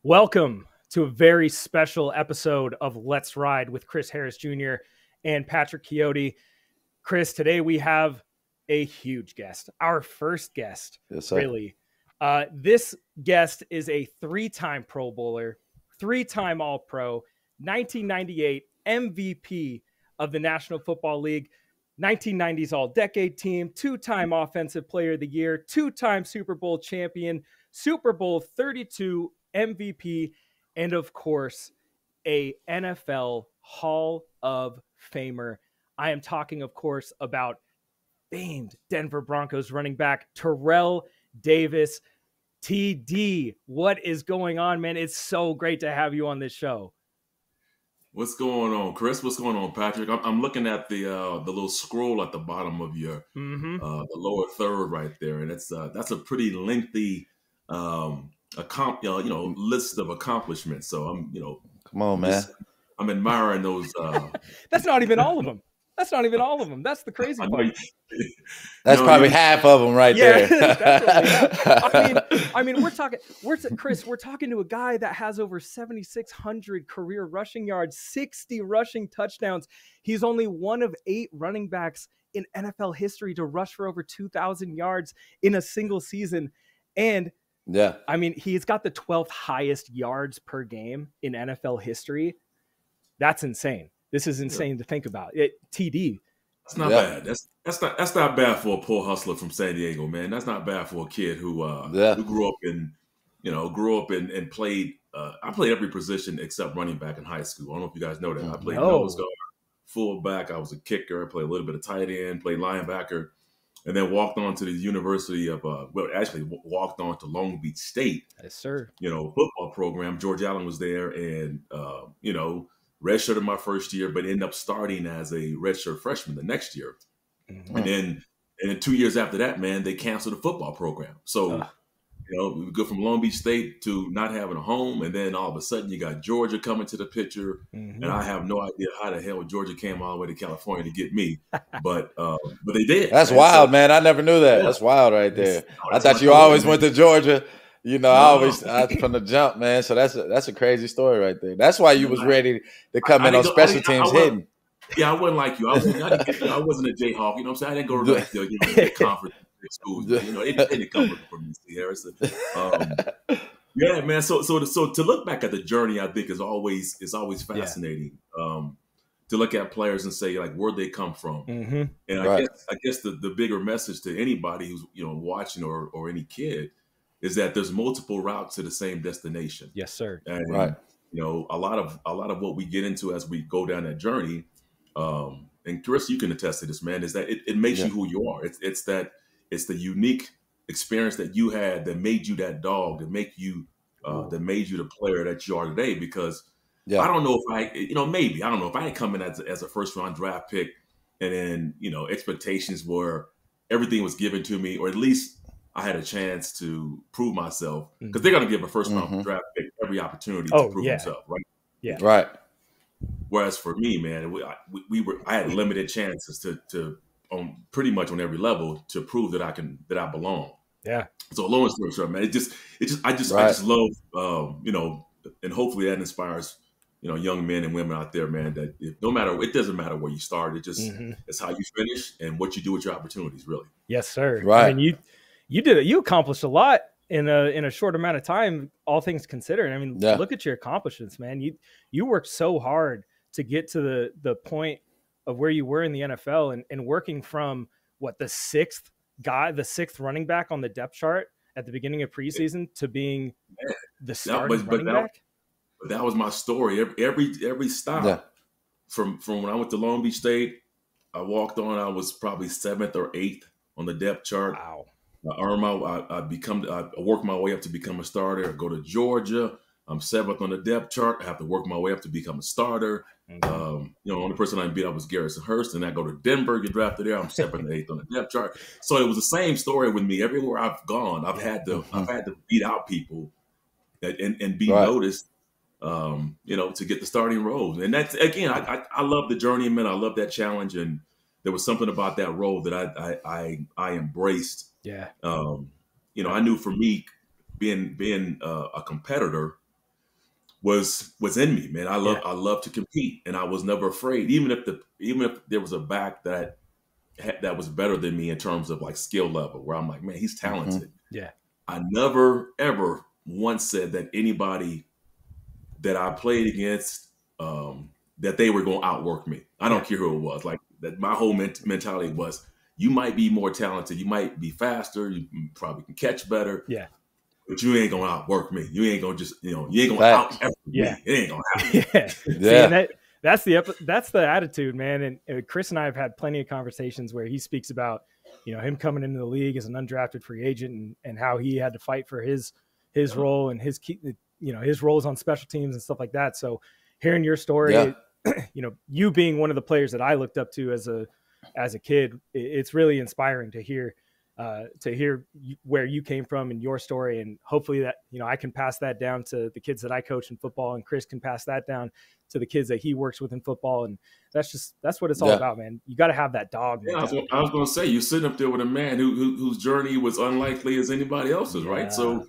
Welcome to a very special episode of Let's Ride with Chris Harris Jr. and Patrick Chiotti. Chris, today we have a huge guest, our first guest, yes, sir. really. This guest is a three-time Pro Bowler, three-time All-Pro, 1998 MVP of the National Football League, 1990s All-Decade Team, two-time Offensive Player of the Year, two-time Super Bowl champion, Super Bowl 32 MVP, and of course, a NFL Hall of Famer. I am talking, of course, about famed Denver Broncos running back Terrell Davis. TD, what is going on, man? It's so great to have you on this show. What's going on, Chris? What's going on, Patrick? I'm looking at the little scroll at the bottom of your the lower third right there, and that's a pretty lengthy list of accomplishments. So I'm come on, man. I'm admiring those. That's not even all of them. That's not even all of them. That's the crazy part. That's probably half of them right there. I mean, we're talking to a guy that has over 7,600 career rushing yards, 60 rushing touchdowns. He's only one of 8 running backs in NFL history to rush for over 2,000 yards in a single season. And yeah, I mean, he's got the 12th highest yards per game in NFL history. That's insane. This is insane to think about. TD. That's not bad. That's not bad for a poor hustler from San Diego, man. That's not bad for a kid who grew up and played. I played every position except running back in high school. I don't know if you guys know that. I played nose guard, fullback. I was a kicker. I played a little bit of tight end. Played linebacker, and then walked on to the University of walked on to Long Beach State. Yes, sir. Football program. George Allen was there, and redshirted my first year, but ended up starting as a redshirt freshman the next year. Mm-hmm. And then 2 years after that, man, they canceled the football program. So, we go from Long Beach State to not having a home. And then all of a sudden you got Georgia coming to the picture. Mm-hmm. And I have no idea how the hell Georgia came all the way to California to get me. But they did. That's wild, man. I never knew that. Yeah. That's wild right there. I thought you always went to Georgia. I from the jump, man. So that's a crazy story right there. That's why you was ready to come in on special teams hitting. Yeah, I wasn't like you. I wasn't a Jayhawk. You know what I'm saying? I didn't go to the conference schools. It didn't come from me, Harris. Yeah, man. So to look back at the journey, I think is always fascinating. To look at players and say, like, where'd they come from? Mm-hmm. And I guess the bigger message to anybody who's watching or any kid is that there's multiple routes to the same destination. Yes, sir. And a lot of what we get into as we go down that journey, and Chris, you can attest to this, man, is that it makes you who you are. It's the unique experience that you had that made you that dog, that made you the player that you are today. Because I don't know if I had come in as a first round draft pick, and then expectations were everything was given to me, or at least I had a chance to prove myself, because they're going to give a first round draft pick every opportunity to prove himself, right? Yeah, right. Whereas for me, man, I had limited chances to on pretty much on every level to prove that I belong. Yeah. So long story short, man, I just love and hopefully that inspires young men and women out there, man, that it doesn't matter where you start, it's how you finish and what you do with your opportunities, really. Yes, sir. Right. I mean, you accomplished a lot in a short amount of time, all things considered. I mean, look at your accomplishments, man. You worked so hard to get to the point of where you were in the NFL, and working from the sixth running back on the depth chart at the beginning of preseason to being the starting running back. But that was my story. Every stop from when I went to Long Beach State, I walked on. I was probably 7th or 8th on the depth chart. Wow. I work my way up to become a starter. I go to Georgia. I'm 7th on the depth chart. I have to work my way up to become a starter. Only person I beat up was Garrison Hurst, and I go to Denver, get drafted there. I'm 7th and 8th on the depth chart. So it was the same story with me. Everywhere I've gone, I've had to beat out people and be noticed. To get the starting roles. And that's, again, I love the journey, man. I love that challenge. And there was something about that role that I embraced. Yeah. I knew for me being a competitor, was in me, man. I love to compete, and I was never afraid, even if there was a back that was better than me in terms of like skill level, where I'm like, man, he's talented. Mm-hmm. Yeah. I never ever once said that anybody that I played against that they were going to outwork me. I don't care who it was. Like that, my whole mentality was, you might be more talented, you might be faster, you probably can catch better. Yeah. But you ain't gonna outwork me. You ain't gonna just, you ain't gonna out me. It ain't gonna happen. Yeah. See, that's the attitude, man. And Chris and I have had plenty of conversations where he speaks about, him coming into the league as an undrafted free agent and how he had to fight for his role and his roles on special teams and stuff like that. So hearing your story, you being one of the players that I looked up to as a kid, it's really inspiring to hear where you came from and your story. And hopefully that, I can pass that down to the kids that I coach in football, and Chris can pass that down to the kids that he works with in football. And that's what it's all about, man. You got to have that dog. Yeah, I was going to say, you're sitting up there with a man whose journey was unlikely as anybody else's, right? So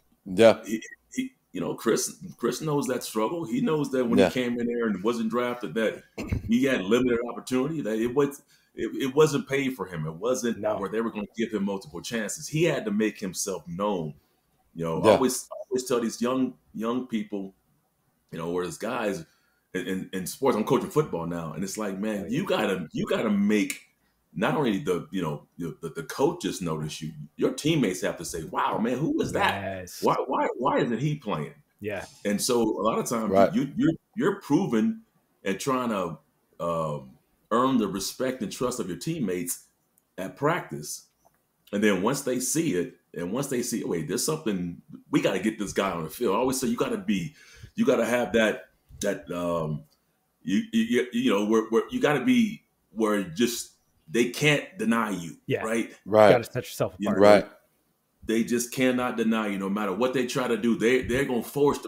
Chris knows that struggle. He knows that when he came in there and wasn't drafted, that he had limited opportunity, that it wasn't paid for him. It wasn't where they were going to give him multiple chances. He had to make himself known. I always tell these young people, or as guys in sports, I'm coaching football now, and it's like, man, you gotta make not only the coaches notice you, your teammates have to say, wow, man, who was that? Yes. Why isn't he playing? Yeah. And so a lot of times you're proving and trying to earn the respect and trust of your teammates at practice. And then once they see it, and once they see, wait, there's something, we got to get this guy on the field. I always say you got to have that where you got to be where just they can't deny you. Yeah. Right. You got to set yourself apart. Right. They just cannot deny you. No matter what they try to do, they're gonna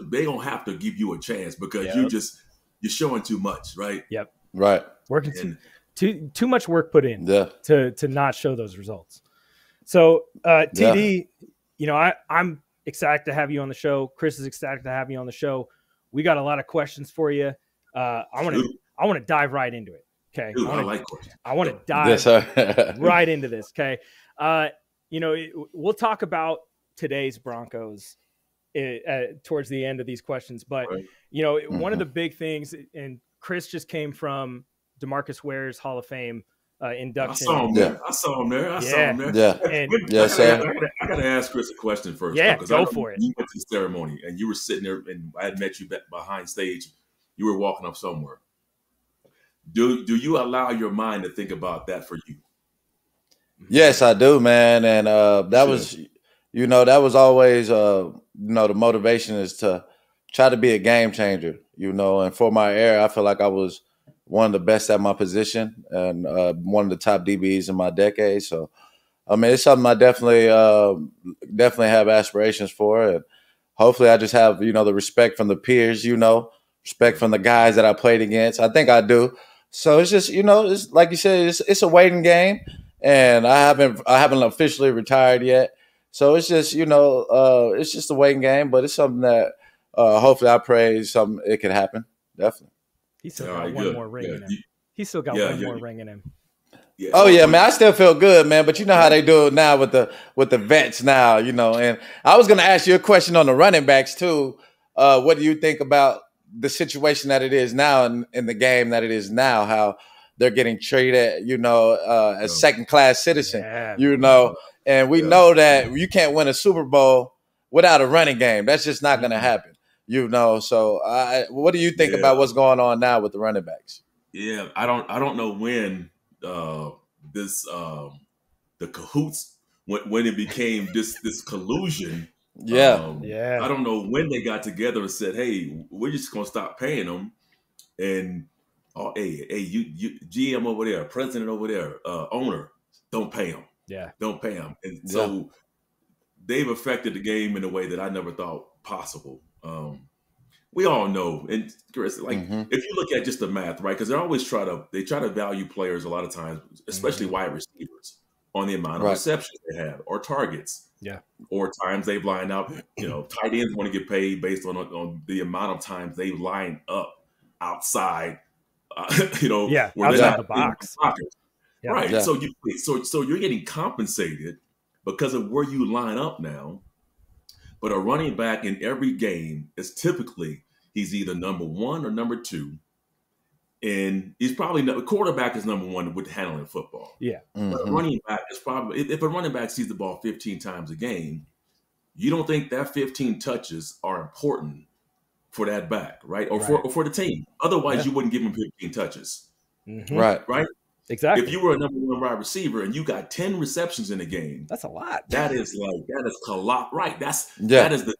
they're gonna have to give you a chance because you're showing too much. Right. Yep. Right. Working too much work put in to not show those results. So TD, I'm excited to have you on the show. Chris is excited to have you on the show. We got a lot of questions for you. I want to dive right into it. Okay. Dude, I like questions. I want to dive right into this. Okay. We'll talk about today's Broncos towards the end of these questions, but one of the big things, and Chris just came from DeMarcus Ware's Hall of Fame induction. I saw him there. I got to ask Chris a question first. Yeah, go for it. You went to the ceremony and you were sitting there, and I had met you behind stage. You were walking up somewhere. Do you allow your mind to think about that for you? Yes, I do, man. And that was always, the motivation is to try to be a game changer, and for my era, I feel like I was one of the best at my position and one of the top DBs in my decade. So, I mean, it's something I definitely have aspirations for. And hopefully I just have, the respect from the peers, respect from the guys that I played against. I think I do. So it's just, it's like you said, it's a waiting game. And I haven't officially retired yet. So it's just, it's just a waiting game, but it's something that hopefully I pray it can happen. Definitely. He still got one more ring in him. He still got one more ring in him. Yeah. Oh yeah, man. I still feel good, man. But you know how they do it now with the vets now, And I was gonna ask you a question on the running backs too. What do you think about the situation that it is now in the game that it is now? How they're getting treated, as second-class citizen, and we know that you can't win a Super Bowl without a running game. That's just not going to happen, So what do you think about what's going on now with the running backs? Yeah, I don't know when the cahoots when it became this collusion. I don't know when they got together and said, "Hey, we're just going to stop paying them," and you GM over there, president over there, owner, don't pay him. Yeah. Don't pay him. And so they've affected the game in a way that I never thought possible. We all know, and Chris, if you look at just the math, right? Because they always try to value players a lot of times, especially wide receivers, on the amount of receptions they have or targets. Yeah. Or times they've lined up. Tight ends want to get paid based on the amount of times they line up outside. Where they're outside not the box. Yeah. Right. Yeah. So you're getting compensated because of where you line up now. But a running back in every game is typically he's either number 1 or number 2. And he's probably quarterback is number 1 with handling football. Yeah. Mm-hmm. But a running back is probably, if a running back sees the ball 15 times a game, you don't think that 15 touches are important for that back, right? Or for the team. Otherwise, you wouldn't give him 15 touches. Mm-hmm. Right? Exactly. If you were a number 1 wide receiver and you got 10 receptions in a game, that's a lot. That is a lot. Right. That's the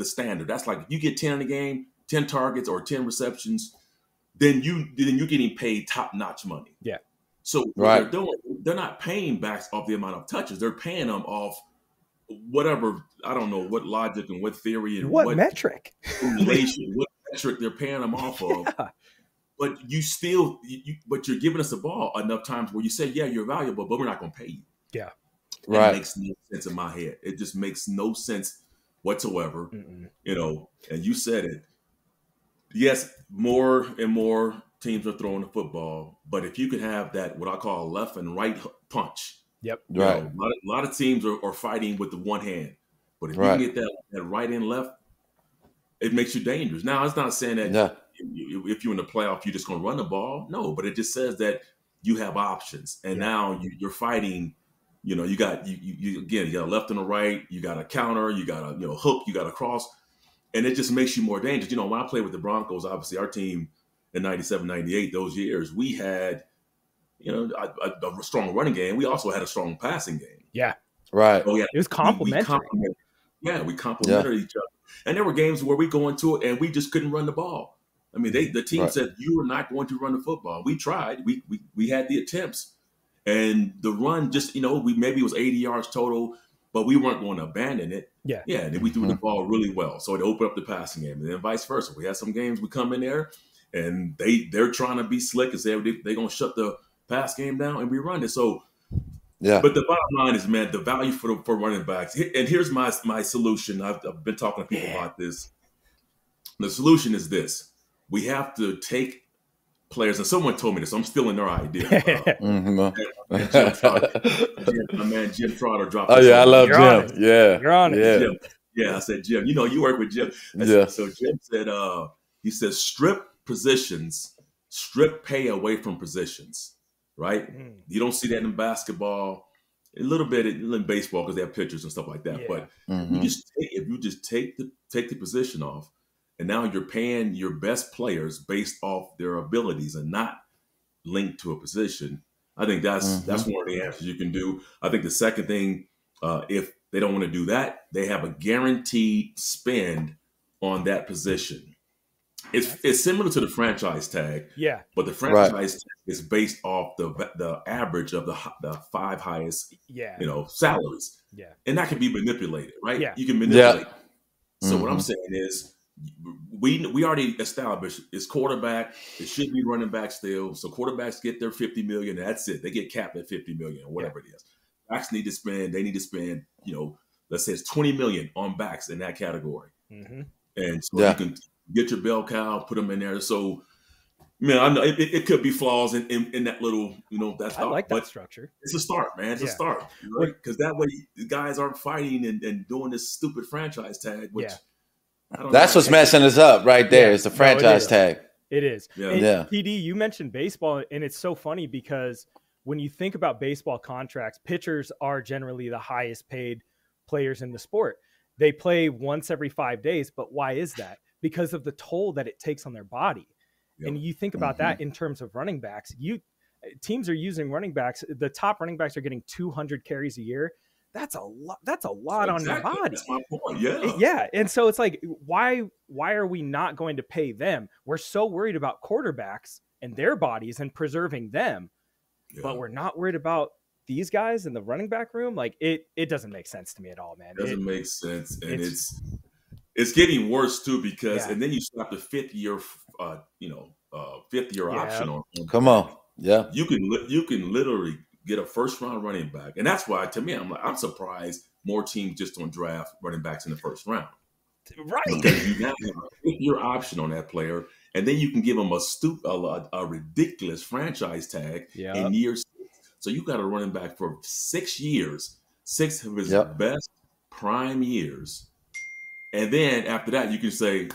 standard. That's like if you get 10 in a game, 10 targets or 10 receptions, then you're getting paid top-notch money. Yeah. So what they're doing, they're not paying backs off the amount of touches. They're paying them off whatever, I don't know what logic and what theory and what metric. What metric they're paying them off of. But you still, but you're giving us the ball enough times where you say, yeah, you're valuable, but we're not going to pay you. Yeah. It makes no sense in my head. It just makes no sense whatsoever. And you said it. Yes, more and more teams are throwing the football, but if you could have that, what I call left and right punch. Yep. A lot of teams are fighting with the one hand, but if you can get that right and left, it makes you dangerous. Now, it's not saying that if you're in the playoff, you're just going to run the ball. No, but it just says that you have options, and now you're fighting. You got you got a left and a right. You got a counter. You got a hook. You got a cross, and it just makes you more dangerous. When I played with the Broncos, obviously our team in 97, 98, those years, we had a strong running game. We also had a strong passing game. Yeah, right. So it was complementary. We complemented each other. And there were games where we go into it and we just couldn't run the ball. I mean, the team said, you are not going to run the football. We tried. We had the attempts. And the run just, maybe it was 80 yards total, but we weren't going to abandon it. Yeah. Yeah, and then we threw the ball really well. So it opened up the passing game. And then vice versa. We had some games we come in there and they're trying to be slick and say they're going to shut the pass game down and we run it. So but the bottom line is, man, the value for running backs. And here's my solution. I've been talking to people about this. The solution is this: we have to take players. And someone told me this. I'm stealing their idea. My man Jim Trotter dropped. Oh yeah, I love Jim. Yeah, you're on it. Yeah, Jim. Yeah. I said, Jim. You work with Jim. So Jim said, he says, strip pay away from positions. Right? You don't see that in basketball, a little bit in baseball because they have pitchers and stuff like that. Yeah. But if you just take the position off, and now you're paying your best players based off their abilities and not linked to a position, I think that's one of the answers you can do. I think the second thing, if they don't want to do that, they have a guaranteed spend on that position. It's similar to the franchise tag, but the franchise tag is based off the average of the 5 highest, salaries, and that can be manipulated, right? Yeah. You can manipulate. So what I'm saying is, we already established it's quarterback. It should be running back still. So quarterbacks get their $50 million. That's it. They get capped at $50 million or whatever it is. Backs need to spend. They need to spend. Let's say it's $20 million on backs in that category, and so you can get your bell cow, put them in there. So, man, I know it could be flaws in that little, that's. I like that structure. It's a start, man. It's a start, right? Because that way the guys aren't fighting and doing this stupid franchise tag. Which that's what's messing us up right there. It's the franchise tag. It is. Yeah. PD, you mentioned baseball, and it's so funny because when you think about baseball contracts, pitchers are generally the highest paid players in the sport. They play once every 5 days, but why is that? Because of the toll that it takes on their body. Yep. And you think about that in terms of running backs. Teams are using running backs. The top running backs are getting 200 carries a year. That's a lot. That's a lot on your body. That's my point. Yeah. Yeah. And so it's like, why are we not going to pay them? We're so worried about quarterbacks and their bodies and preserving them, but we're not worried about these guys in the running back room. Like it doesn't make sense to me at all, man. It doesn't make sense. And it's getting worse too, because, and then you slap the 5th-year option on. Come on. Yeah. You can literally get a first-round running back. And that's why, to me, I'm surprised more teams just don't draft running backs in the first round. Right. Because you now have your option on that player, and then you can give him a ridiculous franchise tag in year 6. So you got a running back for 6 years, 6 of his best prime years. And then after that, you can say,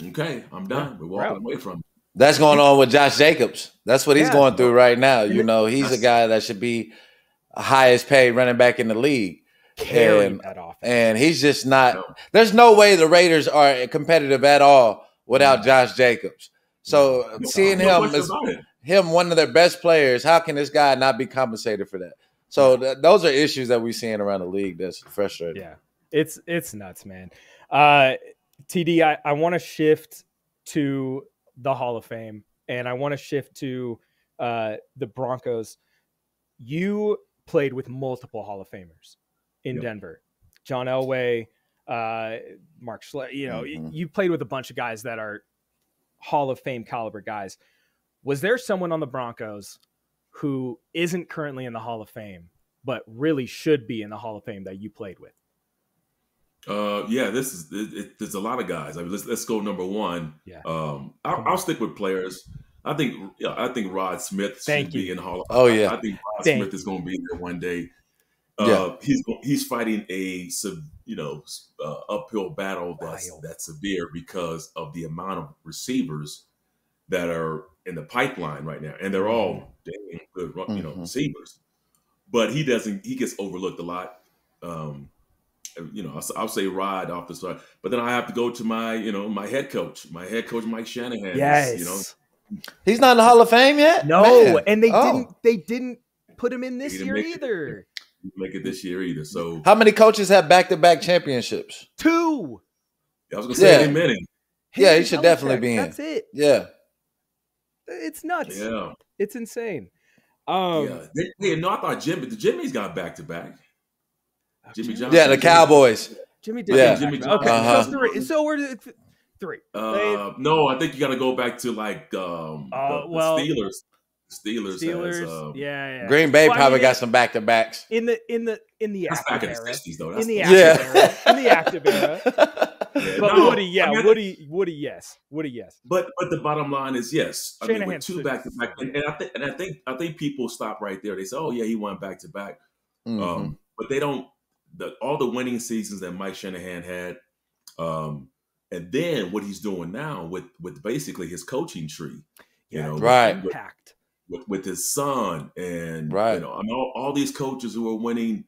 okay, I'm done. We're walking away from it. That's going on with Josh Jacobs. That's what he's going through right now. You know, he's a guy that should be highest paid running back in the league. And he's just not – there's no way the Raiders are competitive at all without Josh Jacobs. So seeing him as one of their best players, how can this guy not be compensated for that? So those are issues that we're seeing around the league that's frustrating. Yeah, it's nuts, man. TD, I want to shift to the Hall of Fame, and I want to shift to the Broncos. You played with multiple Hall of Famers in Denver. John Elway, Mark Schlechter, you played with a bunch of guys that are Hall of Fame caliber guys. Was there someone on the Broncos who isn't currently in the Hall of Fame, but really should be in the Hall of Fame that you played with? There's a lot of guys. I mean, let's go number one. I'll stick with players. I think Rod Smith should be in the Hall of Fame. I think Rod Smith is going to be there one day. He's fighting a uphill battle that's severe because of the amount of receivers that are in the pipeline right now, and they're all dang good, receivers. But he gets overlooked a lot. I'll say Rod off the start, but then I have to go to my head coach Mike Shanahan. Yes, he's not in the Hall of Fame yet. No, man. And they didn't put him in this year either. Make it this year either. So how many coaches have back-to-back championships? 2. I was gonna say Minute. Yeah, he should definitely be in. That's it. Yeah, it's nuts. Yeah, it's insane. I thought Jimmy's got back-to-back. Jimmy Johnson. Yeah, the Cowboys. Jimmy did. Yeah. Jimmy Johnson. Okay, so 3. So we're 3. No, I think you got to go back to the Steelers. Yeah. Green Bay probably got some back-to-backs. In the That's active back in era. the 60s, though. In the active era. But Woody, yes. Woody, yes. But the bottom line is yes. I mean, with 2 back-to-back, and I think people stop right there. They say, "Oh yeah, he won back-to-back," but they don't. All the winning seasons that Mike Shanahan had, and then what he's doing now with basically his coaching tree, impact with his son, and I mean all these coaches who are winning,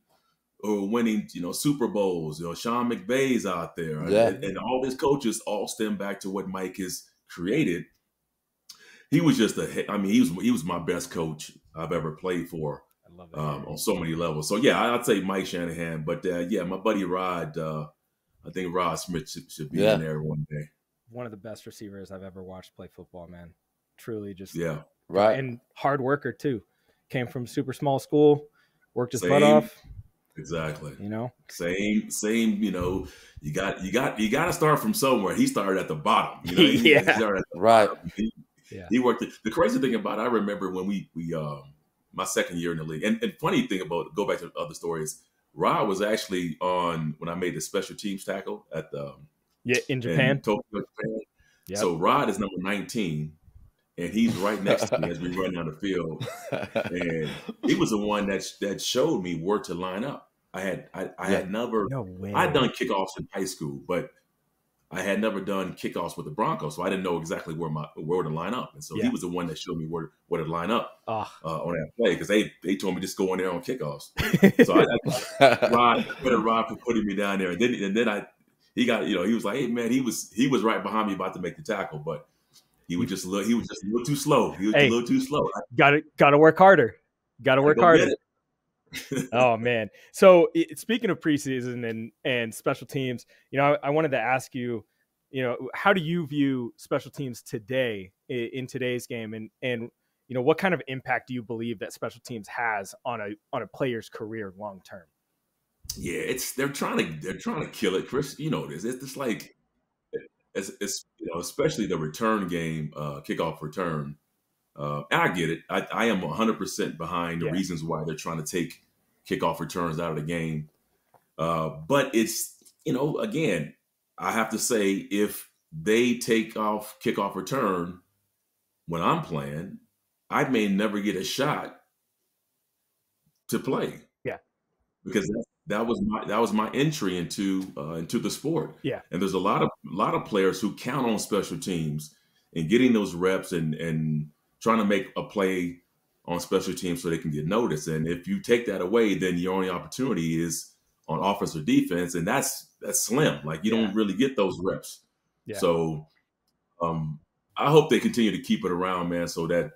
Super Bowls. Sean McVay's out there, and all these coaches all stem back to what Mike has created. He was just he was my best coach I've ever played for. I love that on so many levels. So I'd say Mike Shanahan, but my buddy Rod, I think Rod Smith should be in there one day. One of the best receivers I've ever watched play football, man. Truly, just and hard worker too. Came from super small school, worked his butt off. Exactly. Same. You got to start from somewhere. He started at the bottom. He worked. The crazy thing about it, I remember when we my second year in the league. And funny thing go back to the other stories, Rod was actually on when I made the special teams tackle at the in Japan. In Tokyo, Japan. Yep. So Rod is number 19, and he's right next to me as we run down the field. And he was the one that showed me where to line up. I had never I'd done kickoffs in high school, but I had never done kickoffs with the Broncos, so I didn't know exactly where to line up. And so he was the one that showed me where to line up on that play, because they told me just go in there on kickoffs. So Rod for putting me down there, and then he got he was like, hey man, he was right behind me about to make the tackle, but he was just a little too slow. He was a little too slow. Got to work harder. Got to work harder. Oh man! So speaking of preseason and special teams, I wanted to ask you, how do you view special teams today in today's game, and what kind of impact do you believe that special teams has on a player's career long term? Yeah, they're trying to kill it, Chris. This. It's like it's especially the return game, kickoff return. And I get it. I am 100% behind the reasons why they're trying to take kickoff returns out of the game. But it's, again, I have to say, if they take off kickoff return when I'm playing, I may never get a shot to play. Yeah. Because that was my entry into the sport. Yeah. And there's a lot of players who count on special teams and getting those reps and trying to make a play on special teams so they can get noticed. And if you take that away, then your only opportunity is on offense or defense, and that's slim. Like, you don't really get those reps. Yeah. So I hope they continue to keep it around, man, so that,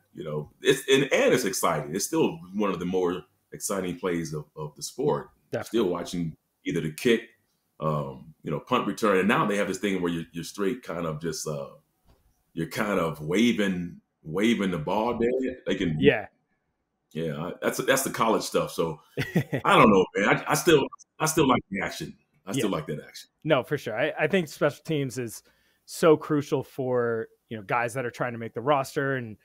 it's exciting. It's still one of the more exciting plays of the sport. Definitely. Still watching either the kick, punt return, and now they have this thing where you're straight kind of just you're kind of waving the ball there. They can that's the college stuff. So I don't know, man. I still like the action. I still like that action. No, for sure. I think special teams is so crucial for guys that are trying to make the roster and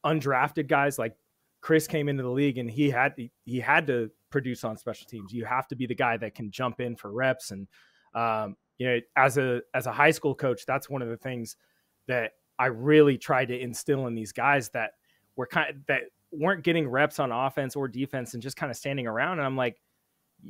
undrafted guys. Like Chris came into the league and he had to produce on special teams. You have to be the guy that can jump in for reps. And as a high school coach, that's one of the things that I really tried to instill in these guys that weren't getting reps on offense or defense and just kind of standing around. And I'm like,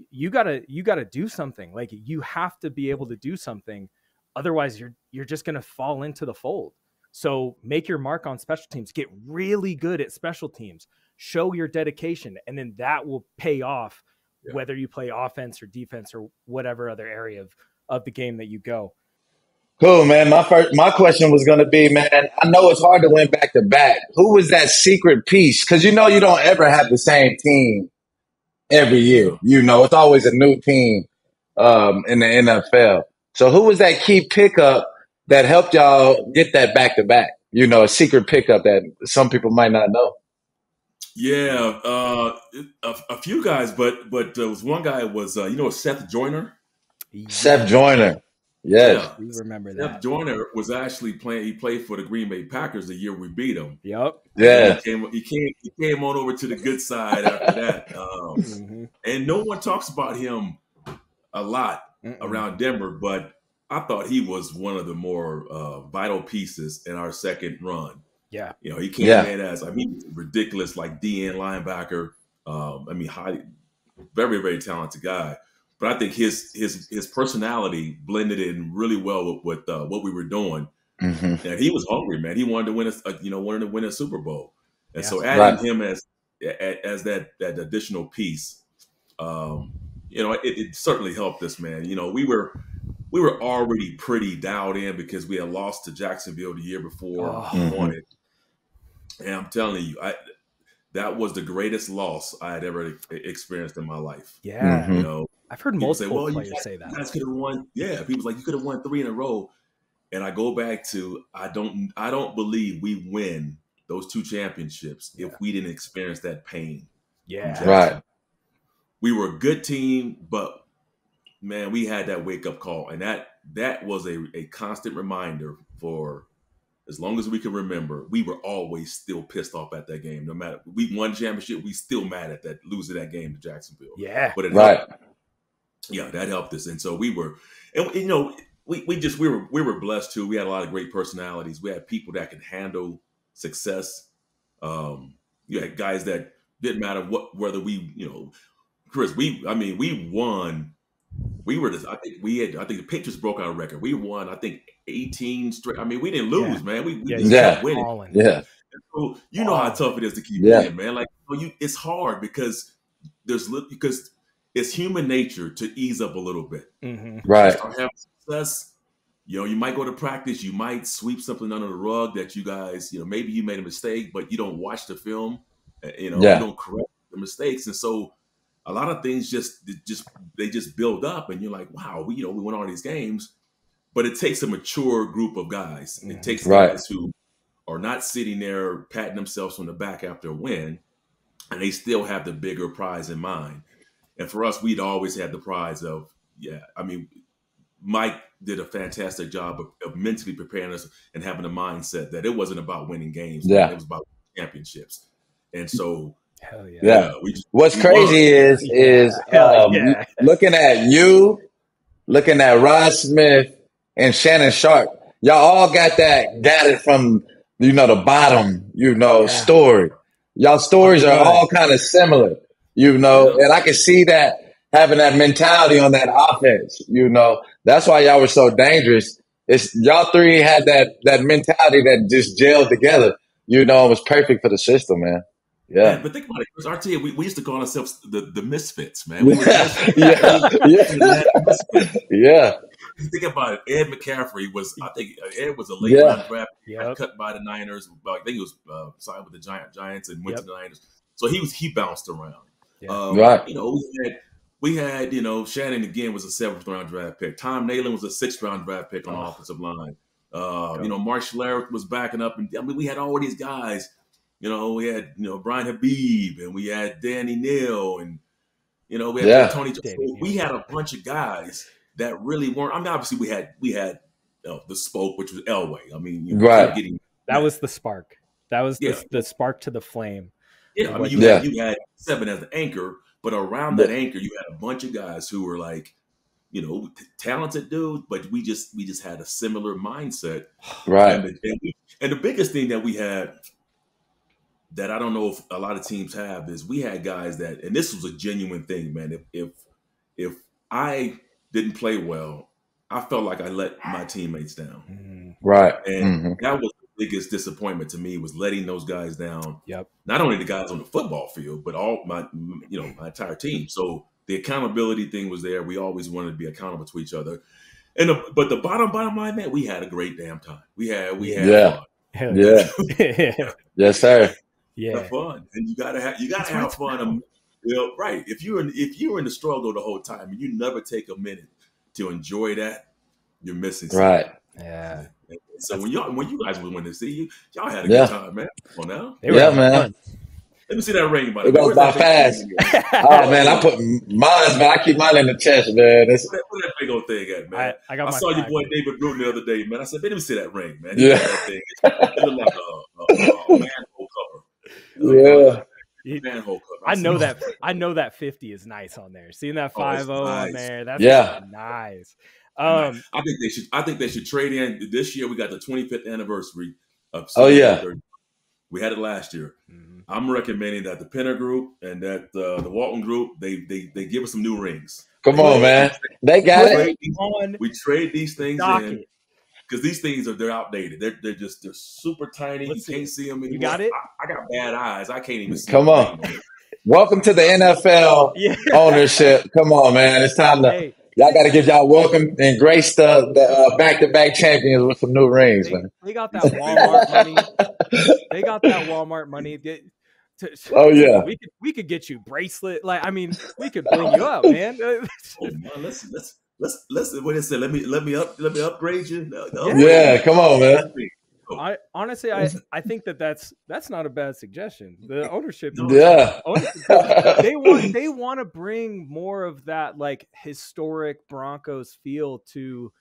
you gotta do something. Like, you have to be able to do something. Otherwise you're just going to fall into the fold. So make your mark on special teams, get really good at special teams, show your dedication, and then that will pay off whether you play offense or defense or whatever other area of the game that you go. Cool, man. My question was going to be, man, I know it's hard to win back to back. Who was that secret piece? Because you don't ever have the same team every year. It's always a new team in the NFL. So who was that key pickup that helped y'all get that back to back? A secret pickup that some people might not know. Yeah, a few guys, but there was one guy was Seth Joyner. Seth Joyner. Yes. Yeah, we remember that. Seth Joyner was actually playing. He played for the Green Bay Packers the year we beat them. Yep. Yeah. He came on over to the good side after that. And no one talks about him a lot around Denver, but I thought he was one of the more vital pieces in our second run. Yeah. He came in as, ridiculous, like DN linebacker. Highly, very, very talented guy. But I think his personality blended in really well with what we were doing. And he was hungry, man. He wanted to win a Super Bowl. And so adding him as that additional piece, it certainly helped us, man. We were already pretty dialed in because we had lost to Jacksonville the year before. And I'm telling you, that was the greatest loss I had ever experienced in my life. Yeah. I've heard multiple players say that. You guys could have won. Yeah, people's like, you could have won 3 in a row. And I go back to, I don't believe we win those 2 championships if we didn't experience that pain. Yeah. Right. We were a good team, but man, we had that wake up call. And that was a constant reminder for as long as we can remember. We were always still pissed off at that game. No matter, we won the championship, we still mad at that, losing that game to Jacksonville. Yeah. But that helped us. And so we were, and we were blessed too. We had a lot of great personalities. We had people that could handle success. You had guys that didn't matter whether we, Chris, we won. I think the Patriots broke our record. We won, I think, 18 straight. We didn't lose, man. We just kept winning. Yeah. So how tough it is to keep winning, man. Like, it's hard because it's human nature to ease up a little bit. Right. Start having success. You might go to practice. You might sweep something under the rug that you guys, maybe you made a mistake, but you don't watch the film. You don't correct the mistakes, and so a lot of things just build up, and you're like, wow, we won all these games. But it takes a mature group of guys. It takes guys who are not sitting there patting themselves on the back after a win, and they still have the bigger prize in mind. And for us, we'd always had the prize of, Mike did a fantastic job of mentally preparing us and having a mindset that it wasn't about winning games. Yeah. It was about championships. And so Hell yeah. Yeah. What's we crazy is looking at you, looking at Rod Smith and Shannon Sharp. Y'all all got it from the bottom, story. Y'all stories are all kind of similar, and I can see that having that mentality on that offense. That's why y'all were so dangerous. It's y'all three had that mentality that just gelled together. It was perfect for the system, man. Yeah, man, but think about it, Chris. Our team, we used to call ourselves the misfits, man. We were misfits. Yeah. Think about it. Ed McCaffrey Ed was a late round draft, cut by the Niners. I think he was signed with the Giants and went to the Niners. So he bounced around. Right. We had Shannon again was a 7th round draft pick. Tom Nalen was a 6th round draft pick on the offensive line. Mark Schlereth was backing up, and we had all these guys. We had Brian Habib, and we had Danny Neal, and we had Tony. So we had a bunch of guys that really weren't. I mean, obviously we had the Spoke, which was Elway. I mean, that was the spark. That was the spark to the flame. Yeah, I mean, you had 7 as the anchor, but around that anchor, you had a bunch of guys who were like, talented dudes, but we just had a similar mindset, right? And the biggest thing that we had that I don't know if a lot of teams have is we had guys that, and this was a genuine thing, man. If I didn't play well, I felt like I let my teammates down. Right. And that was the biggest disappointment to me, was letting those guys down. Yep. Not only the guys on the football field, but all my entire team. So the accountability thing was there. We always wanted to be accountable to each other. But the bottom line, man, we had a great damn time. We had fun. Yeah. Yes, sir. Yeah, have fun, and you gotta have fun. Right. If you're in the struggle the whole time and you never take a minute to enjoy that, you're missing something. Right. Yeah. So when you guys were winning, y'all had a good time, man. Come on now. Man. Fun. Let me see that ring, buddy. It goes by fast. Oh man, I put mine, man. I keep mine in the chest, man. Where that big old thing at, man? I saw your boy David Bruton the other day, man. I said, let me see that ring, man. Yeah. That thing. It looked like a manhole cover. Manhole cover. I know that 50 is nice on there. Seeing that 5-0 on there, that's nice. I think they should trade in. This year we got the 25th anniversary of. We had it last year. Mm-hmm. I'm recommending that the Penner Group and that the Walton Group they give us some new rings. Come on, man. They got it. We trade these things in because these things they're outdated. They're super tiny. You can't see them anymore. You got it? I got bad eyes. I can't even see. Come on. Welcome to the NFL ownership. Come on, man. It's time to. Y'all got to give y'all welcome and grace the back-to-back champions with some new rings, man. They got that Walmart money. They got that Walmart money. We could get you bracelet. We could bring you up, man. Let's what is it? Let me upgrade you. Yeah, come on, man. I honestly think that's not a bad suggestion. The ownership, they want to bring more of that like historic Broncos feel to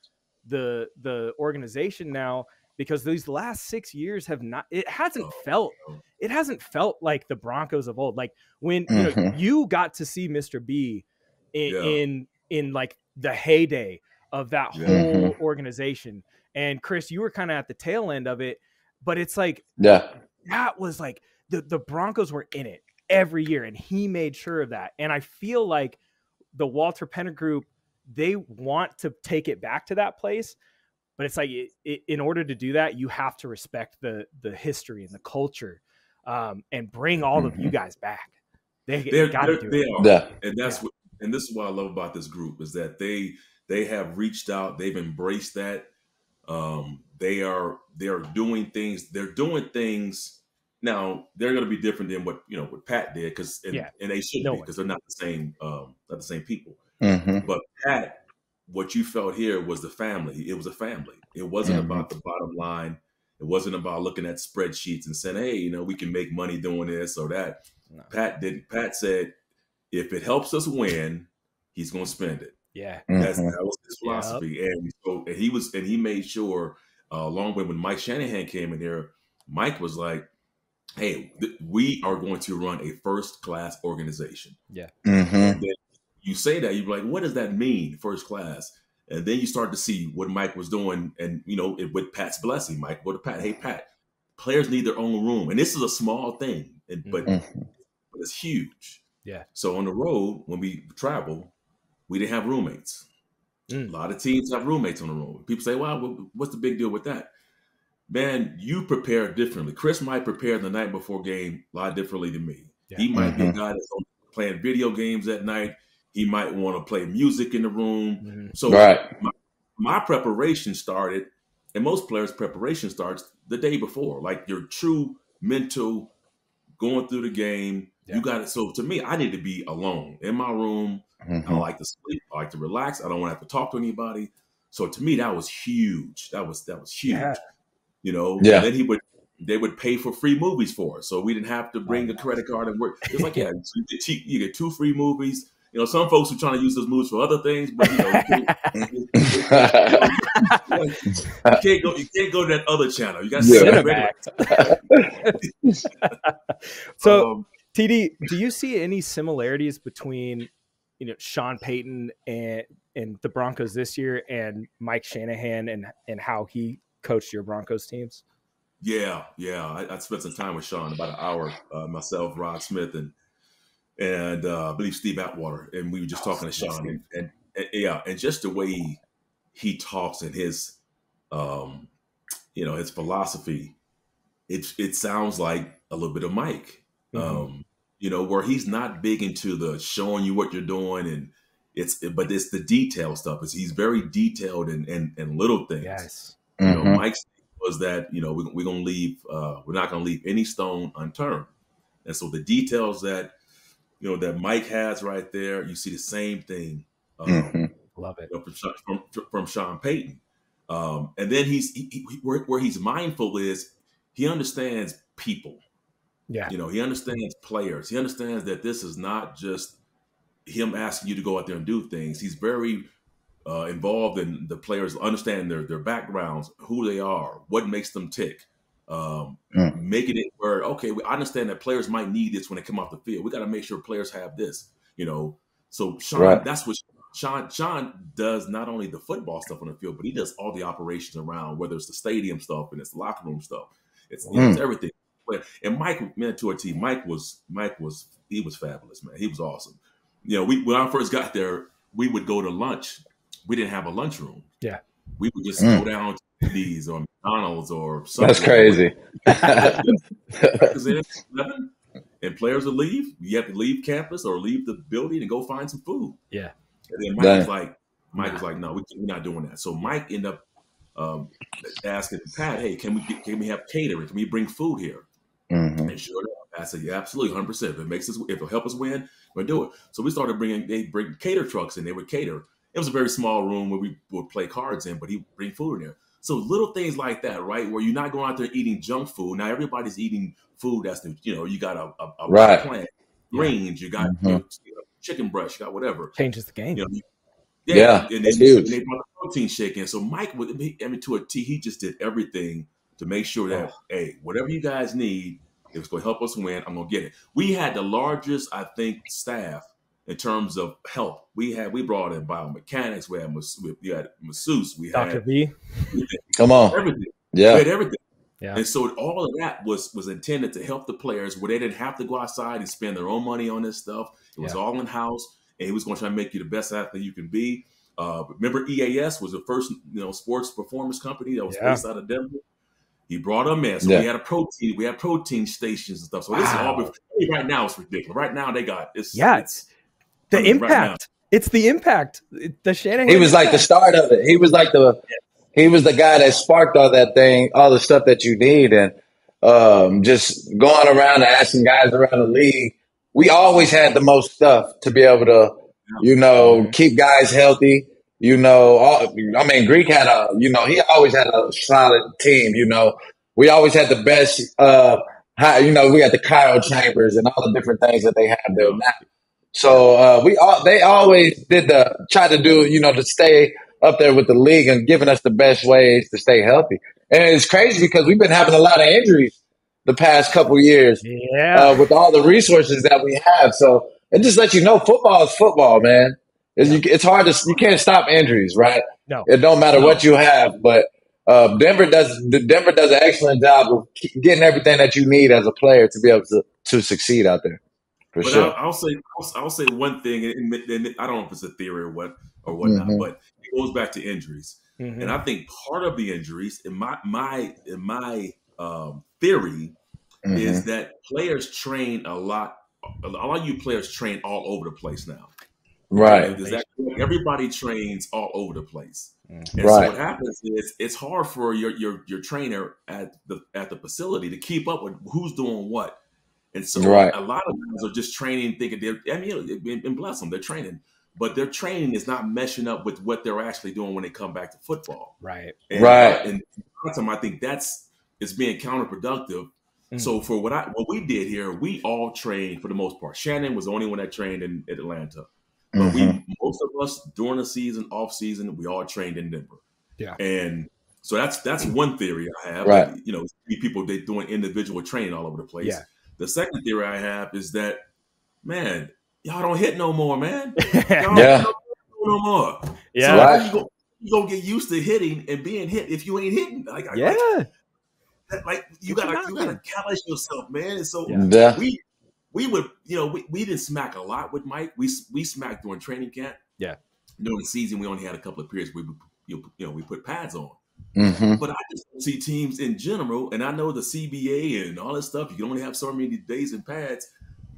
the organization now, because these last 6 years it hasn't felt like the Broncos of old. Like when you got to see Mr. B in like the heyday of that whole organization. And Chris, you were kind of at the tail end of it, but it's like, that was like the Broncos were in it every year, and he made sure of that. And I feel like the Walter Penner Group, they want to take it back to that place, but it's like in order to do that, you have to respect the history and the culture, and bring all of you guys back. They got to do it. Yeah. And and this is what I love about this group is that they have reached out, they've embraced that. They are doing things. They're doing things now. They're going to be different than what Pat did, and they should be, because they're not the same people. Mm-hmm. But Pat, what you felt here was the family. It was a family. It wasn't about the bottom line. It wasn't about looking at spreadsheets and saying, "Hey, we can make money doing this or that." No. Pat said, if it helps us win, he's going to spend it. Yeah, that was his philosophy, and he made sure. Along with when Mike Shanahan came in here, Mike was like, hey, we are going to run a first class organization. Yeah. Mm-hmm. And then you say that, you're like, what does that mean, first class? And then you start to see what Mike was doing, and with Pat's blessing, Mike, go to Pat. Hey, Pat, players need their own room, and this is a small thing, but it's huge. Yeah. So on the road, when we travel, we didn't have roommates. A lot of teams have roommates on the road. People say, "Well, what's the big deal with that?" Man, you prepare differently. Chris might prepare the night before game a lot differently than me. Yeah. He might be a guy that's playing video games at night. He might want to play music in the room. So my preparation started, and most players' preparation starts the day before, like your true mental going through the game. Yeah. You got it. So to me, I need to be alone in my room. I don't like to sleep. I like to relax. I don't want to have to talk to anybody. So to me, that was huge. That was huge. Yeah. And then they would pay for free movies for us. So we didn't have to bring a credit card and work. It's like, you get 2 free movies. Some folks are trying to use those movies for other things, but you can't go to that other channel. You got to So TD, do you see any similarities between Sean Payton and the Broncos this year and Mike Shanahan and how he coached your Broncos teams? Yeah. I spent some time with Sean, about an hour. Myself, Rod Smith, and I believe Steve Atwater, and we were just talking to Sean, and just the way he talks and his, his philosophy, it sounds like a little bit of Mike, where he's not big into the showing you what you're doing, and but it's the detail stuff. He's very detailed and little things. Yes. Mike's was that we're gonna leave. We're not gonna leave any stone unturned, and so the details that that Mike has right there, you see the same thing. Love it from Sean Payton, and then where he's mindful is he understands people. Yeah, he understands players. He understands that this is not just him asking you to go out there and do things. He's very involved in the players, understanding their backgrounds, who they are, what makes them tick, making it where, okay, I understand that players might need this when they come off the field. We got to make sure players have this, So Sean, that's what Sean does, not only the football stuff on the field, but he does all the operations around, whether it's the stadium stuff and it's the locker room stuff. It's everything. And Mike, man, to a team, Mike was fabulous, man. He was awesome. When I first got there, we would go to lunch. We didn't have a lunchroom. Yeah. We would just go down to Wendy's or McDonald's or something. That's crazy. And players would leave. You have to leave campus or leave the building and go find some food. Yeah. And then Mike was like, no, we're not doing that. So Mike ended up asking Pat, hey, can we have catering? Can we bring food here? And sure enough, Pat said, yeah, absolutely, 100%. If it'll help us win, we'll do it. So we started they bring cater trucks and they would cater. It was a very small room where we would play cards in, but he would bring food in there. So little things like that, right? Where you're not going out there eating junk food. Now everybody's eating food that's, you got a plant, greens, you got chicken breast, you got whatever. Changes the game. And it's huge. They brought the protein shake in. So Mike, to a T, he just did everything to make sure that, hey, whatever you guys need, if it's going to help us win, I'm going to get it. We had the largest, I think, staff in terms of help. We brought in biomechanics. We had masseuse. We had Dr. V. Come on, everything. Yeah, we had everything. Yeah. And so all of that was intended to help the players, where they didn't have to go outside and spend their own money on this stuff. It was all in house, and he was going to try to make you the best athlete you can be. Remember, EAS was the first sports performance company that was based out of Denver. He brought them in. So we had protein stations and stuff. So this is all right now. It's ridiculous. Right now they got it's the impact. Right, it's the impact. The Shanahan. He was like the start of it. He was like he was the guy that sparked all that thing, all the stuff that you need, and just going around and asking guys around the league. We always had the most stuff to be able to, keep guys healthy. Greek had he always had a solid team. We always had the best. We had the cryo chambers and all the different things that they have there now. So they always try to do, to stay up there with the league and giving us the best ways to stay healthy. And it's crazy because we've been having a lot of injuries the past couple years with all the resources that we have. So it just lets you know football is football, man. It's hard to you can't stop injuries, right? No, it don't matter what you have, but Denver does an excellent job of getting everything that you need as a player to be able to succeed out there. But sure. I'll say one thing, and I don't know if it's a theory or whatnot, but it goes back to injuries, and I think part of the injuries, in my theory, is that players train a lot. A lot of you players train all over the place now. Right. Everybody trains all over the place. And so what happens is it's hard for your trainer at the facility to keep up with who's doing what. And so a lot of guys are just training, thinking and bless them, they're training, but their training is not meshing up with what they're actually doing when they come back to football. Right. And a lot of time, I think it's being counterproductive. So for what we did here, we all trained for the most part. Shannon was the only one that trained in Atlanta. But most of us during the season, off season, we all trained in Denver. Yeah. And so that's one theory I have. Right. Like, people they doing individual training all over the place. Yeah. The second theory I have is that, man, y'all don't hit no more, man. Y'all don't hit no more. Yeah. So you gonna get used to hitting and being hit if you ain't hitting. You gotta callous yourself, man. And so we would, we didn't smack a lot with Mike. We smacked during training camp. Yeah. During the season, we only had a couple of periods where we put pads on. But I just don't see teams in general, and I know the CBA and all that stuff. You can only have so many days in pads,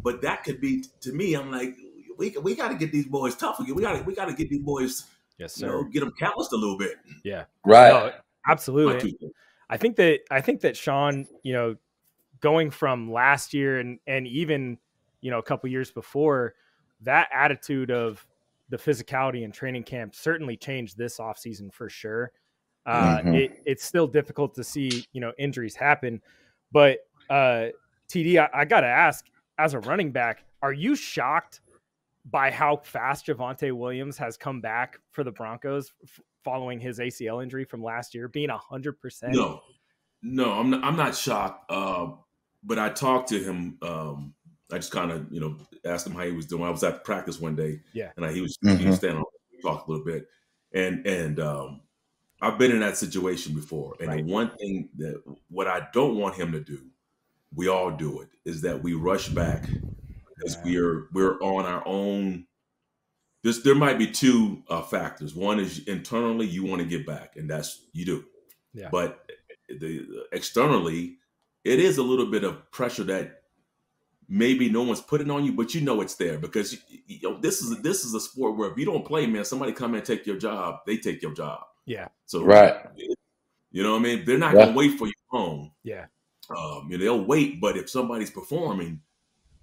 but that could be, to me, I'm like, we got to get these boys tough again. We got to get these boys, yes, sir. Get them calloused a little bit. Yeah, right. No, absolutely. I think that Sean, going from last year and even a couple years before, that attitude of the physicality in training camp certainly changed this offseason for sure. It's still difficult to see, injuries happen, but TD, I got to ask, as a running back, are you shocked by how fast Javonte Williams has come back for the Broncos following his ACL injury from last year, being 100%? No, I'm not shocked. But I talked to him. I just kind of, asked him how he was doing. I was at practice one day, and he was standing on, talk a little bit, and I've been in that situation before. And the one thing what I don't want him to do, we all do it, is that we rush back because we're on our own. There might be two factors. One is internally, you want to get back, and that's you do. Yeah. But externally, it is a little bit of pressure that maybe no one's putting on you, but it's there because this is a sport where if you don't play, man, somebody come and take your job, they take your job. Yeah. So you know what I mean? They're not gonna wait for you home. Yeah. They'll wait, but if somebody's performing,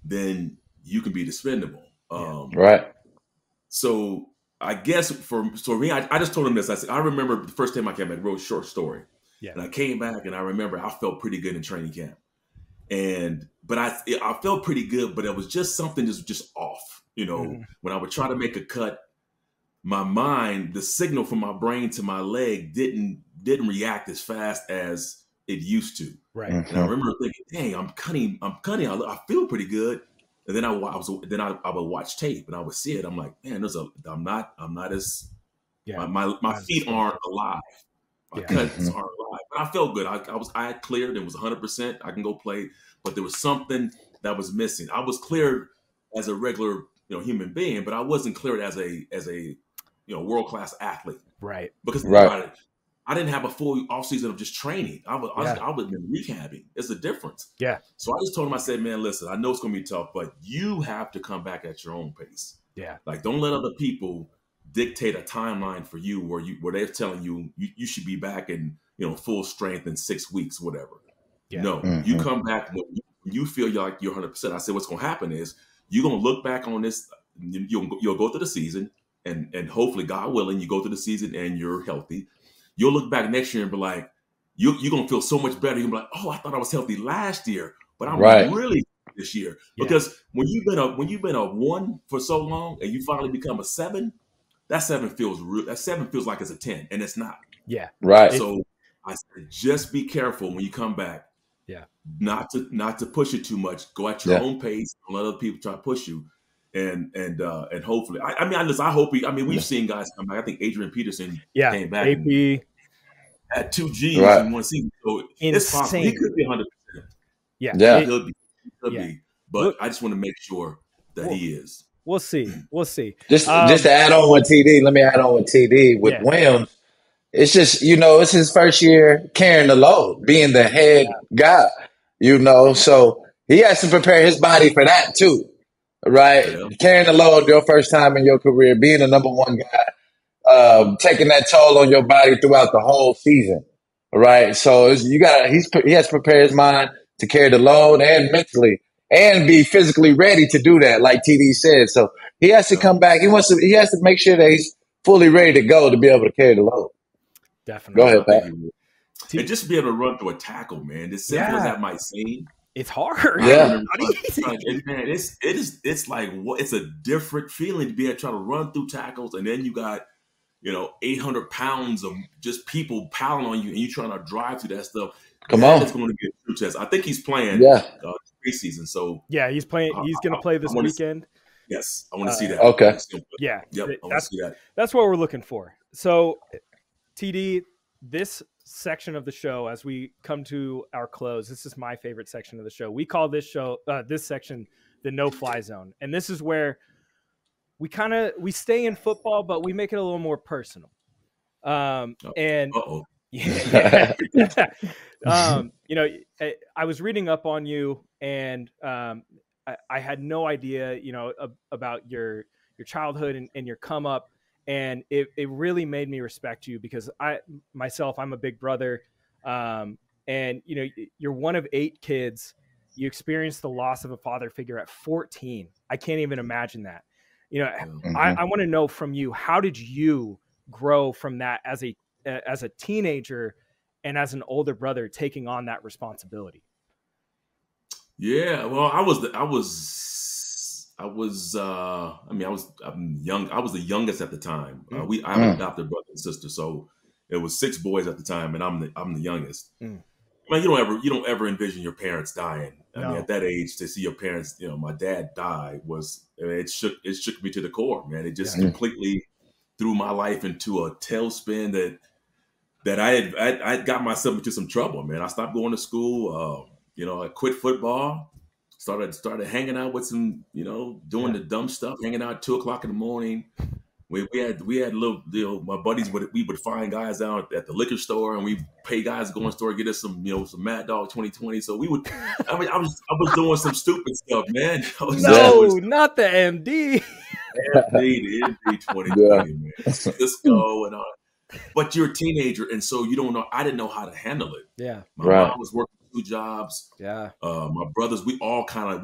then you can be expendable. Right. So I guess for me, I just told him this. I said, I remember the first time I came back, wrote a short story. Yeah. And I came back and I remember I felt pretty good in training camp. But I felt pretty good, but it was just something just off. When I would try to make a cut, my mind, the signal from my brain to my leg didn't react as fast as it used to. Right. And I remember thinking, dang, I'm cutting. I feel pretty good. And then I would watch tape and I would see it. I'm like, man, I'm not as my feet aren't alive. My cuts aren't alive. But I felt good. I had cleared. It was 100%. I can go play. But there was something that was missing. I was cleared as a regular, human being, but I wasn't cleared as a world-class athlete. Right. Because I didn't have a full offseason of just training. I would been rehabbing. It's a difference. Yeah. So I just told him, I said, man, listen, I know it's going to be tough, but you have to come back at your own pace. Yeah. Like, don't let other people dictate a timeline for you where they're telling you should be back in, full strength in 6 weeks, whatever. Yeah. No, you come back when you feel like you're 100%. I said, what's going to happen is you're going to look back on this. You'll go through the season and hopefully, God willing, you go through the season and you're healthy. You'll look back next year and be like, you're going to feel so much better. You'll be like, oh, I thought I was healthy last year, but I'm really this year. Yeah. Because when you've been a 1 for so long and you finally become a 7, that 7 feels like it's a 10, and it's not. Yeah. Right. So I said, just be careful when you come back. Yeah. Not to push it too much. Go at your own pace. Don't let other people try to push you. And hopefully, I hope we've seen guys come back. I think Adrian Peterson came back AP at 2 Gs in one season. So it's possible he could be 100%. Yeah. He could be. But I just want to make sure that he is. We'll see. Just to add on with TD, let me add on with TD with Williams. It's just, it's his first year carrying the load, being the head guy, so he has to prepare his body for that too, right? Yeah. Carrying the load your first time in your career, being the number one guy, taking that toll on your body throughout the whole season, right? So he has to prepare his mind to carry the load and mentally and be physically ready to do that, like TD said. So he has to come back. He has to make sure that he's fully ready to go to be able to carry the load. Definitely. Go ahead, Pat. And just be able to run through a tackle, man. As simple as that might seem, it's hard. Yeah, it's like it's a different feeling to be able to try to run through tackles, and then you got 800 pounds of just people piling on you, and you trying to drive through that stuff. Come on, it's going to be a true test. I think he's playing. Preseason. So he's playing. He's going to play this weekend. Yes, I want to see that. Okay. Yeah. Yep. I want to see that. That's what we're looking for. So, TD, this section of the show, as we come to our close, this is my favorite section of the show. We call this section the no-fly zone, and this is where we stay in football, but we make it a little more personal. I was reading up on you, and I had no idea, about your childhood and your come up. And it really made me respect you because I'm a big brother. And you're one of 8 kids. You experienced the loss of a father figure at 14. I can't even imagine that. I want to know from you, how did you grow from that as a teenager and as an older brother taking on that responsibility? Yeah, well, I'm young. I was the youngest at the time. I have an adopted brother and sister, so it was 6 boys at the time, and I'm the youngest. Man, you don't ever envision your parents dying. I mean, at that age, to see your parents, my dad die it shook me to the core, man. It just completely threw my life into a tailspin that I got myself into some trouble, man. I stopped going to school. I quit football. Started hanging out with some, doing the dumb stuff, hanging out at 2:00 in the morning. We had little, my buddies we would find guys out at the liquor store, and we pay guys to go in the store and get us some, some Mad Dog 2020. So we would, I was doing some stupid stuff, man. Not the MD. The MD 2020, man. Cisco and all. But you're a teenager, and so you don't know. I didn't know how to handle it. Yeah, my mom was working 2 jobs. Yeah, my brothers, we all kind of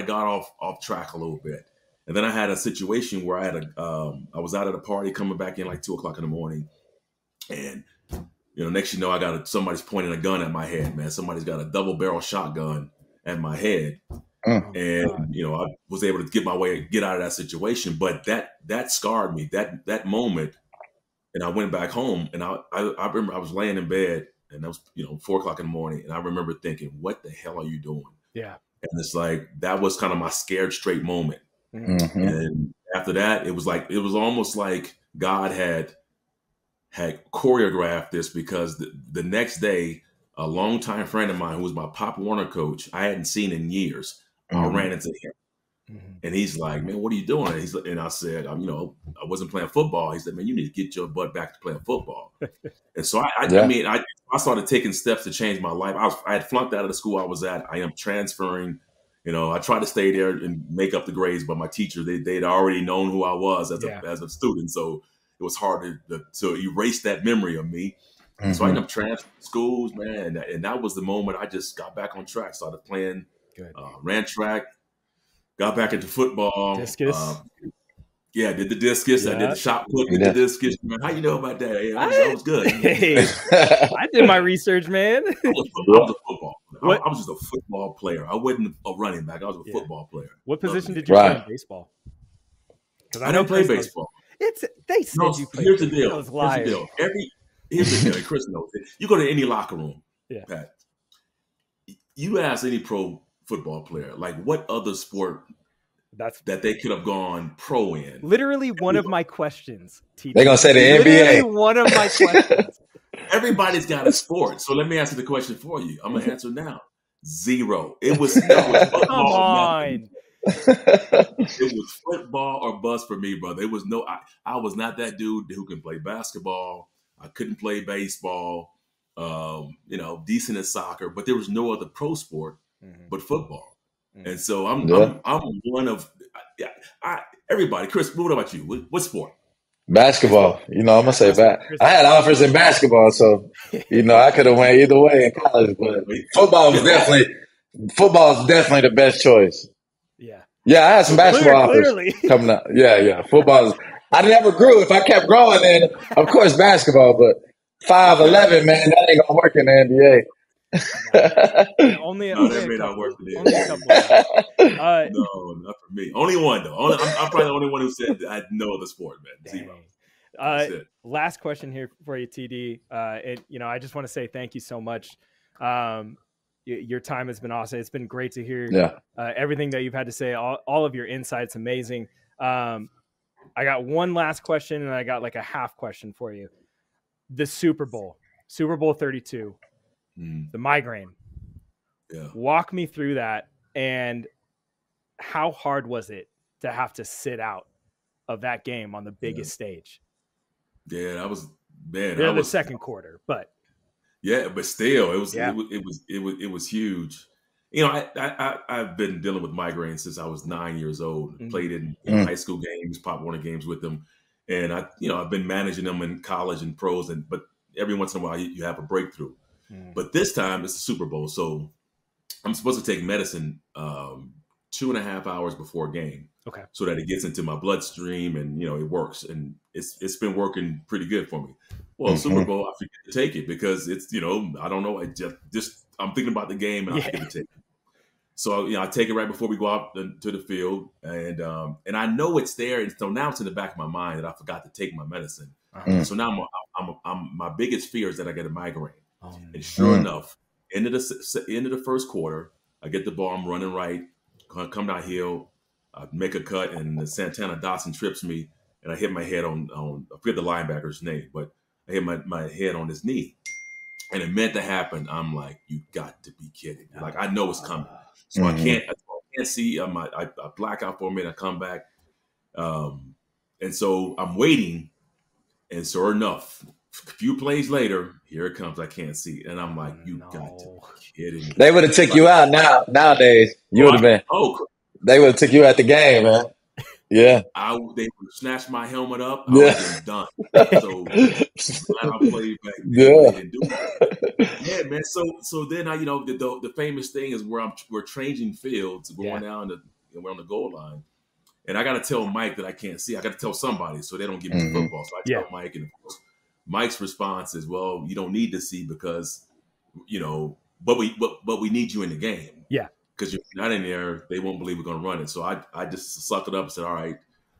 got off track a little bit. And then I had a situation where I was out at a party, coming back in like 2:00 in the morning, and next I got somebody's pointing a gun at my head, man. Somebody's got a double barrel shotgun at my head. And I was able to get out of that situation, but that scarred me, that moment. And I went back home, and I remember I was laying in bed, and that was 4:00 in the morning, and I remember thinking, "What the hell are you doing?" Yeah, and it's like that was kind of my scared straight moment. And after that, it was almost like God had choreographed this, because the next day, a longtime friend of mine who was my Pop Warner coach, I hadn't seen in years. I ran into him, and he's like, "Man, what are you doing?" And I said, I wasn't playing football." He said, "Man, you need to get your butt back to playing football." And so I started taking steps to change my life. I had flunked out of the school I was at. I am transferring. I tried to stay there and make up the grades, but my teacher, they'd already known who I was as a student, so it was hard to erase that memory of me. So I ended up transferring schools, man, and that was the moment I just got back on track, started playing. Ran track, got back into football. Discus. Did the discus. I did the shot put, did the discus. Man, how you know about that? Hey, I was good. I did my research, man. I was a football player. I was just a football player. I wasn't a running back. I was a football player. What position did you play in baseball? Because I didn't play baseball. They said you played. Here's the deal. Here's the deal. Chris knows it. You go to any locker room. Yeah. Pat, you ask any pro football player, like what other sport that they could have gone pro in? Literally one of my questions. TT. They're gonna say the literally NBA. One of my questions. Everybody's got a sport, so let me answer the question for you. I'm gonna answer now. Zero. It was football. Come on. It was football or bust for me, brother. It was no. I was not that dude who can play basketball. I couldn't play baseball. Decent at soccer, but there was no other pro sport but football. And so I'm one of everybody. Chris, what about you? What sport? Basketball. I'm gonna say I had offers in basketball, so I could have went either way in college, but football is definitely the best choice. Yeah, I had some basketball offers coming up. Yeah. Football. I never grew. If I kept growing, then of course basketball. But 5'11", man, that ain't gonna work in the NBA. Only a couple. No, not for me. Only one though. I'm probably the only one who said I know the sport, man. Zero. Last question here for you, TD. I just want to say thank you so much. Your time has been awesome. It's been great to hear everything that you've had to say. All of your insights, amazing. I got one last question, and I got like a half question for you. The Super Bowl 32, the migraine. Yeah. Walk me through that, and how hard was it to have to sit out of that game on the biggest stage? Yeah, that was bad. The second quarter, but. Yeah, but still, it was huge. I've been dealing with migraines since I was 9 years old. Played in high school games, Pop Warner games with them, and I've been managing them in college and pros. But every once in a while, you have a breakthrough. But this time, it's the Super Bowl, so I'm supposed to take medicine 2.5 hours before a game, so that it gets into my bloodstream and it works, and it's been working pretty good for me. Well, Super Bowl, I forget to take it because it's I don't know. I just I'm thinking about the game and I forget to take it. So I take it right before we go out to the field, and I know it's there, and so now it's in the back of my mind that I forgot to take my medicine. So now I'm my biggest fear is that I get a migraine, and sure enough, end of the first quarter, I get the ball, I'm running right, come down hill, I make a cut, and the Santana Dotson trips me, and I hit my head on I forget the linebacker's name, but I hit my head on his knee, and it meant to happen. I'm like, you got to be kidding! Like I know it's coming, so I can't see. I black out for a minute. I come back, and so I'm waiting, and sure enough, a few plays later, here it comes. I can't see, and I'm like, you got to be kidding me! They would have took you out nowadays. You would have been. They would have took you at the game, man. Yeah, they would snatch my helmet up. I would have been done. So I played back. Yeah, man. So then the famous thing is we're changing fields, going down we're on the goal line, and I got to tell Mike that I can't see. I got to tell somebody so they don't give me the football. So I tell Mike, and of course, Mike's response is, "Well, you don't need to see because but we need you in the game." Yeah. Because if you're not in there, they won't believe we're going to run it. So I just sucked it up and said, all right,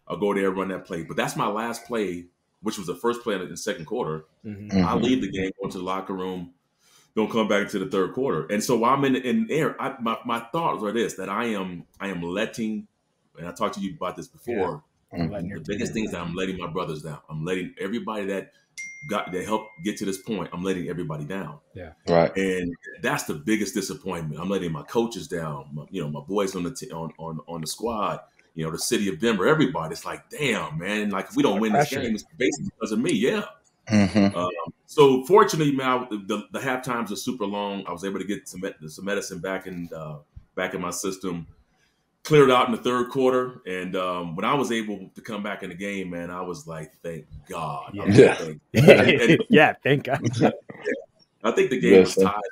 I'll go there and run that play. But that's my last play, which was the first play in the second quarter. I leave the game, go to the locker room, don't come back into the third quarter. And so while I'm in there, my thoughts are this, that I am letting, and I talked to you about this before, the biggest thing is that I'm letting my brothers down. I'm letting everybody that helped get to this point, I'm letting everybody down. Yeah. Right. And that's the biggest disappointment. I'm letting my coaches down, my boys on the squad, the city of Denver, everybody. It's like, damn, man, like if we don't win this game, it's basically because of me. Yeah. So fortunately, man, the half times are super long. I was able to get some medicine back in my system. Cleared out in the third quarter, and when I was able to come back in the game, man, I was like, "Thank God!" Thank God. I think the game was tied at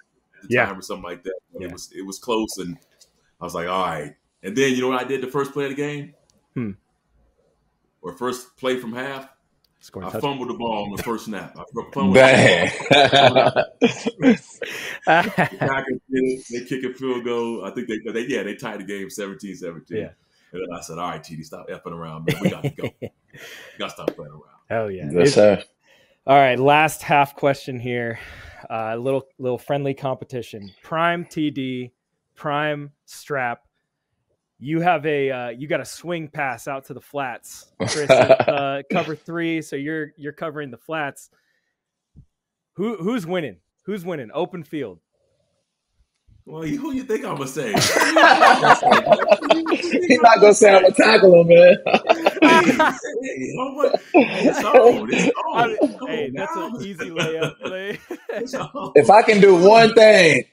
the time or something like that. It was close, and I was like, "All right." And then you know what I did the first play of the game, or first play from half. I fumbled the ball on the first snap. I fumbled the ball. They kick a field goal. I think they tied the game 17-17. Yeah. And then I said, all right, TD, stop effing around, man. We got to go. We got to stop playing around. Hell yeah. Yes, sir. All right, last half question here. Little friendly competition. Prime TD, prime strap. You have you got a swing pass out to the flats. Chris is cover 3, so you're covering the flats. Who's winning? Who's winning? Open field. Well, who you think I'm gonna say? He's not gonna say I'm gonna tackle him, man. It's on. Hey, that's an easy layup play. If I can do one thing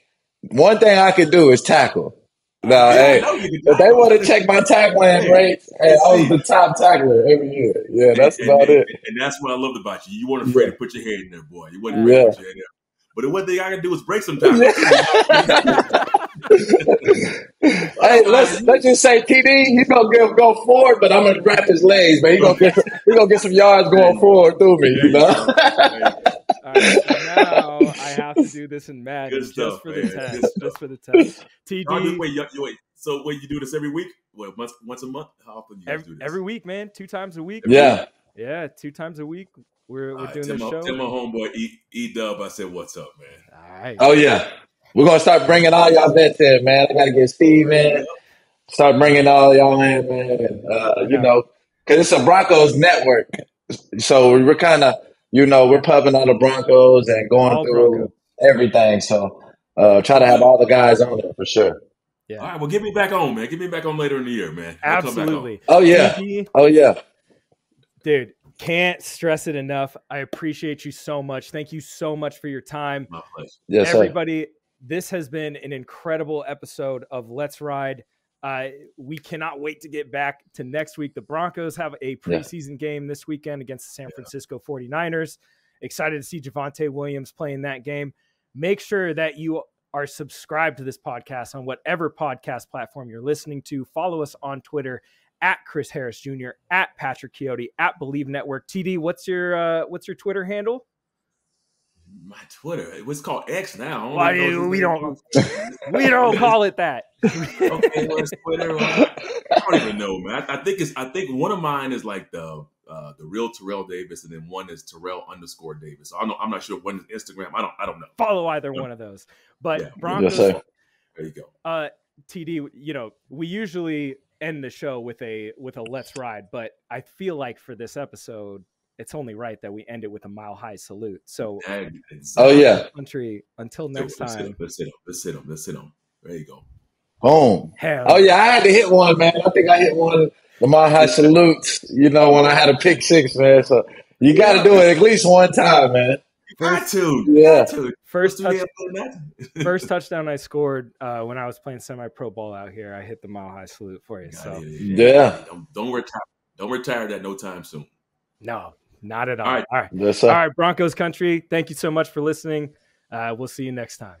I could do is tackle. No, hey, if they want to check my tackling rates, hey, I was the top tackler every year. Yeah, that's about it. And that's what I loved about you. You weren't afraid to put your head in there, boy. You wasn't afraid to put your head in there. But the one thing I can do is break some tackles. Hey, let's just say TD, he's gonna go forward, but I'm gonna wrap his legs, man. He's gonna get some yards going forward through me, you know. All right, so now I have to do this in Madden just for the test. Just for the test. TD. Wait. So when you do this every week? What, once a month? How often do you guys do this? Every week, man. 2 times a week. Yeah. Yeah, 2 times a week. We're doing this show. Tell my homeboy E-Dub I said, what's up, man? All right. Oh, yeah. We're going to start bringing all y'all vets in, man. I got to get Steve in. Start bringing all y'all in, man. You know, because it's a Broncos network. So we're kind of, we're pubbing all the Broncos and going through everything. So try to have all the guys on there for sure. Yeah. All right, well, get me back on, man. Get me back on later in the year, man. Absolutely. Oh, yeah. Oh, yeah. Dude, can't stress it enough. I appreciate you so much. Thank you so much for your time. My pleasure. Yes, everybody, this has been an incredible episode of Let's Ride. We cannot wait to get back to next week. The Broncos have a preseason game this weekend against the San Francisco 49ers. Excited to see Javonte Williams play in that game. Make sure that you are subscribed to this podcast on whatever podcast platform you're listening to. Follow us on Twitter at Chris Harris Jr., at Patrick Chiotti, at Believe Network. TD, what's your Twitter handle? My Twitter, it's called X now. We don't call it that. Okay, what's Twitter? I don't even know, man. I think one of mine is like the real Terrell Davis, and then one is Terrell_Davis. So I'm not sure one is Instagram. I don't know. Follow either one of those. But Broncos. Yes, there you go. TD, we usually end the show with a Let's Ride, but I feel like for this episode, it's only right that we end it with a Mile High salute. So, country. Until next time. Let's hit them. There you go. Boom. Oh yeah, I had to hit one, man. I think I hit one. The Mile High salutes. When I had a pick 6, man. So you got to do it at least one time, man. First touchdown I scored when I was playing semi-pro ball out here. I hit the Mile High salute for you. So don't retire that no time soon. No, not at all. All right. All right. Yes, sir. All right, Broncos country. Thank you so much for listening. We'll see you next time.